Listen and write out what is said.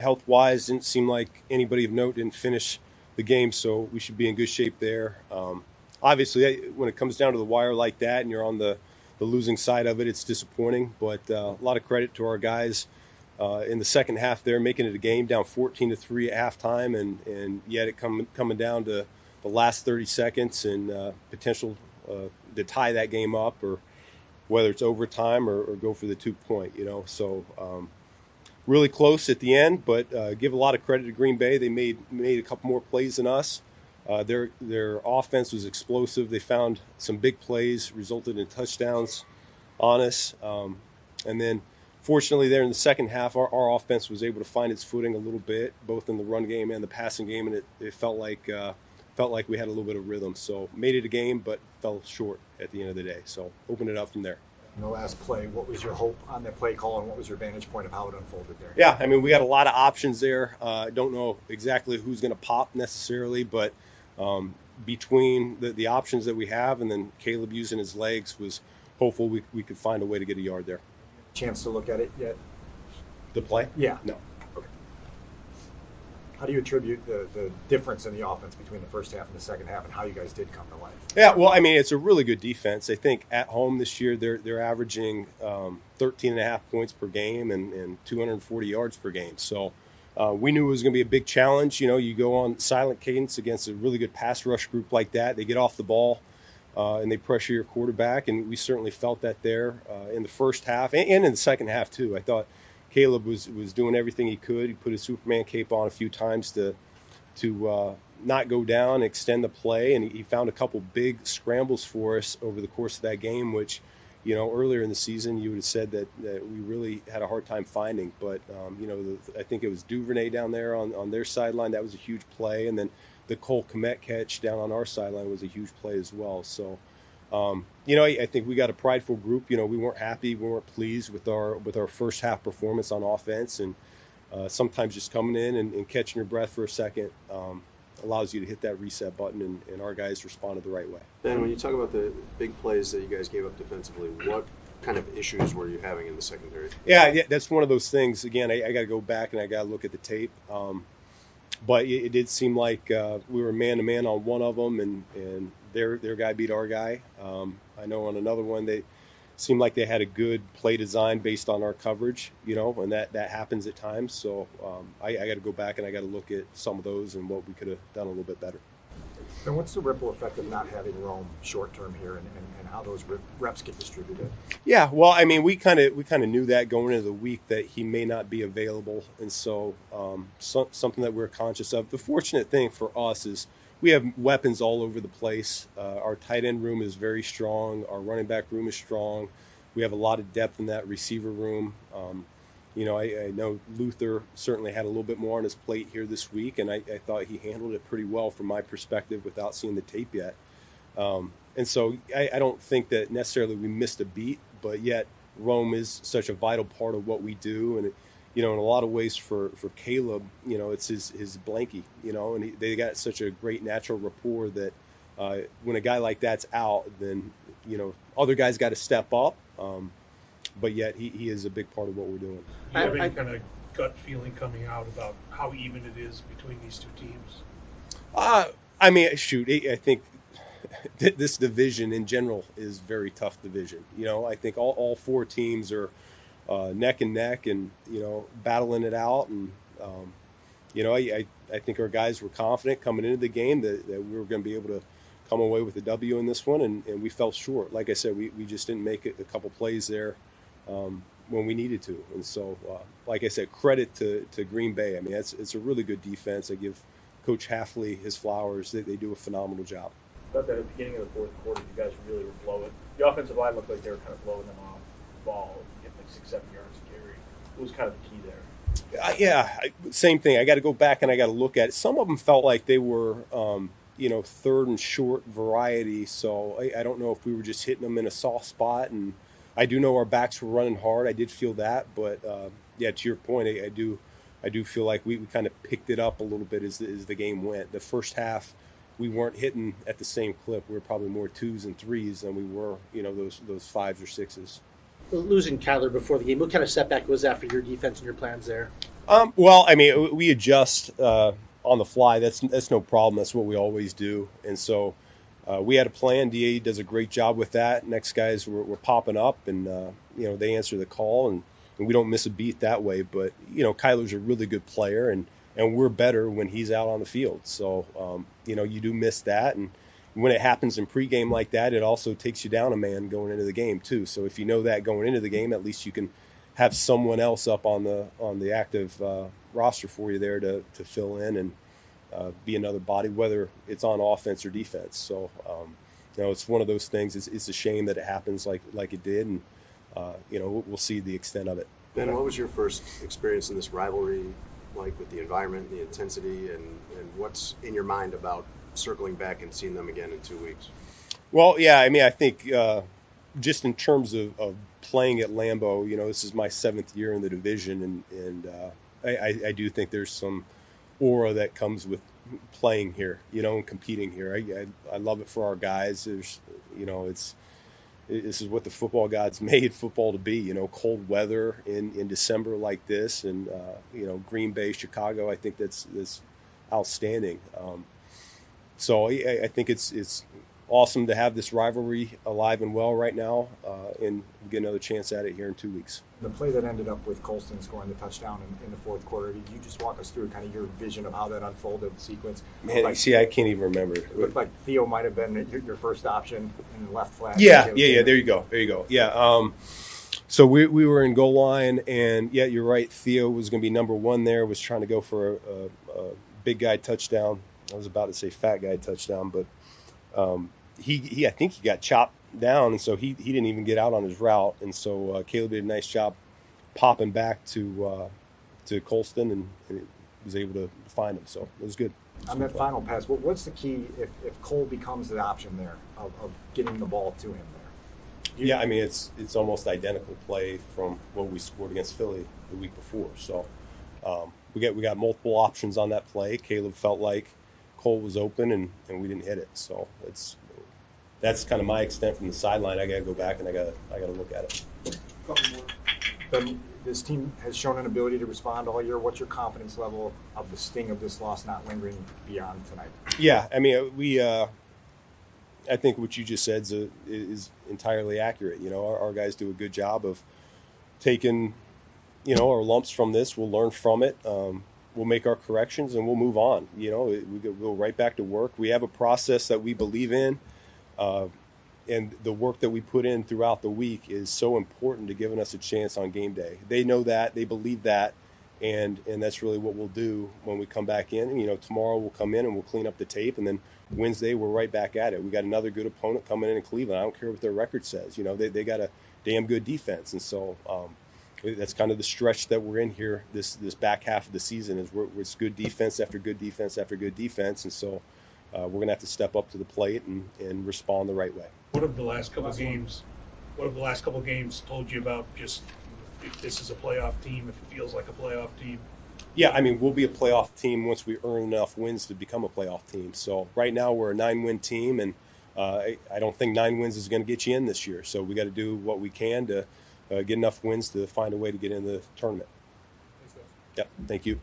Health-wise, didn't seem like anybody of note didn't finish the game, so we should be in good shape there. Obviously, when it comes down to the wire like that and you're on the losing side of it, it's disappointing. But a lot of credit to our guys in the second half there, making it a game down 14-3 at halftime, and yet it coming down to the last 30 seconds and potential to tie that game up, or whether it's overtime or go for the 2-point, So really close at the end, but give a lot of credit to Green Bay. They made a couple more plays than us. Their offense was explosive. They found some big plays, resulted in touchdowns on us. And then, fortunately, there in the second half, our offense was able to find its footing a little bit, both in the run game and the passing game, and it felt like we had a little bit of rhythm. So made it a game, but fell short at the end of the day. So opened it up from there. In the last play, what was your hope on that play call, and what was your vantage point of how it unfolded there? Yeah, I mean, we got a lot of options there. I don't know exactly who's going to pop necessarily, but between the options that we have and then Caleb using his legs, was hopeful we could find a way to get a yard there. Chance to look at it yet? The play? Yeah. No. Okay. How do you attribute the difference in the offense between the first half and the second half, and how you guys did come to life? Yeah, well, I mean, it's a really good defense. I think at home this year they're averaging 13.5 points per game and 240 yards per game. So we knew it was going to be a big challenge. You go on silent cadence against a really good pass rush group like that. They get off the ball and they pressure your quarterback, and we certainly felt that there in the first half and in the second half too. I thought Caleb was doing everything he could. He put his Superman cape on a few times to not go down, extend the play, and he found a couple big scrambles for us over the course of that game, which, earlier in the season you would have said that we really had a hard time finding. But, I think it was Duvernay down there on their sideline. That was a huge play. And then the Cole Kmet catch down on our sideline was a huge play as well. So, I think we got a prideful group. We weren't happy. We weren't pleased with our first half performance on offense. And sometimes just coming in and catching your breath for a second allows you to hit that reset button, and our guys responded the right way. Ben, when you talk about the big plays that you guys gave up defensively, what kind of issues were you having in the secondary? Yeah, that's one of those things. Again, I got to go back and I got to look at the tape. But it did seem like we were man-to-man on one of them, and their guy beat our guy. I know on another one they seemed like they had a good play design based on our coverage, and that happens at times. So I got to go back and I got to look at some of those and what we could have done a little bit better. And what's the ripple effect of not having Rome short term here, and how those reps get distributed? Yeah, well, I mean, we kind of knew that going into the week that he may not be available, and so something that we're conscious of. The fortunate thing for us is we have weapons all over the place. Our tight end room is very strong. Our running back room is strong. We have a lot of depth in that receiver room. I know Luther certainly had a little bit more on his plate here this week, and I thought he handled it pretty well from my perspective without seeing the tape yet. And so I don't think that necessarily we missed a beat, but yet Rome is such a vital part of what we do. And, in a lot of ways for Caleb, it's his blankie, and they got such a great natural rapport that when a guy like that's out, then, other guys got to step up. But yet he is a big part of what we're doing. Do you have any kind of gut feeling coming out about how even it is between these two teams? I mean, shoot, I think this division in general is very tough division. I think all four teams are neck and neck and, battling it out. And, I think our guys were confident coming into the game that we were going to be able to come away with a W in this one, and we fell short. Like I said, we just didn't make it a couple plays there when we needed to. And so, like I said, credit to Green Bay. I mean, it's a really good defense. I give Coach Halfley his flowers. They do a phenomenal job. I thought that at the beginning of the fourth quarter, you guys really were blowing. The offensive line looked like they were kind of blowing them off the ball, getting like 6-7 yards a carry. What was kind of the key there? Same thing. I got to go back and I got to look at it. Some of them felt like they were, third and short variety. So I don't know if we were just hitting them in a soft spot. And I do know our backs were running hard. I did feel that. But, to your point, I do feel like we kind of picked it up a little bit as the game went. The first half, we weren't hitting at the same clip. We were probably more 2s and 3s than we were, those 5s or 6s. Losing Kyler before the game, what kind of setback was that for your defense and your plans there? Well, I mean, we adjust on the fly. That's no problem. That's what we always do. And so we had a plan. DA does a great job with that. Next guys were popping up, and they answer the call, and we don't miss a beat that way. But Kyler's a really good player, and we're better when he's out on the field. So you do miss that, and when it happens in pregame like that, it also takes you down a man going into the game too. So if you know that going into the game, at least you can have someone else up on the active roster for you there to fill in and be another body, whether it's on offense or defense. So it's one of those things. It's a shame that it happens like it did, and we'll see the extent of it. Ben, what was your first experience in this rivalry like, with the environment, the intensity, and what's in your mind about circling back and seeing them again in 2 weeks? Well, yeah, I mean, I think just in terms of playing at Lambeau, this is my 7th year in the division, and I do think there's some aura that comes with playing here, and competing here. I love it for our guys. There's, this is what the football gods made football to be. Cold weather in December like this, and Green Bay, Chicago. I think that's outstanding. So I think it's awesome to have this rivalry alive and well right now, and get another chance at it here in 2 weeks. The play that ended up with Colston scoring the touchdown in the fourth quarter, did you just walk us through kind of your vision of how that unfolded, the sequence? Man, I can't even remember. It looked like Theo might have been your first option in the left flat. Yeah. There you go. Yeah. So we were in goal line, and yeah, you're right. Theo was going to be number one there, was trying to go for a big guy touchdown. I was about to say fat guy touchdown, but I think he got chopped down, and so he didn't even get out on his route, and so Caleb did a nice job popping back to Colston, and was able to find him. So it was good. On that final pass, what's the key if Cole becomes the option there of getting the ball to him there? Yeah, I mean it's almost identical play from what we scored against Philly the week before. So we got multiple options on that play. Caleb felt like Cole was open, and we didn't hit it. So that's kind of my extent from the sideline. I got to go back and I got to look at it. Couple more. Ben, this team has shown an ability to respond all year. What's your confidence level of the sting of this loss not lingering beyond tonight? Yeah, I mean, I think what you just said is entirely accurate. Our guys do a good job of taking, our lumps from this. We'll learn from it. We'll make our corrections and we'll move on. We go right back to work. We have a process that we believe in. And the work that we put in throughout the week is so important to giving us a chance on game day. They know that, they believe that, and that's really what we'll do when we come back in. Tomorrow we'll come in and we'll clean up the tape, and then Wednesday we're right back at it. We got another good opponent coming in Cleveland. I don't care what their record says. They got a damn good defense, and so that's kind of the stretch that we're in here. This back half of the season is it's good defense after good defense after good defense, and so we're going to have to step up to the plate and respond the right way. What have the last couple games told you about just if this is a playoff team, if it feels like a playoff team? Yeah, I mean, we'll be a playoff team once we earn enough wins to become a playoff team. So right now we're a 9-win team, and I don't think 9 wins is going to get you in this year. So we got to do what we can to get enough wins to find a way to get in the tournament. Yep, thank you.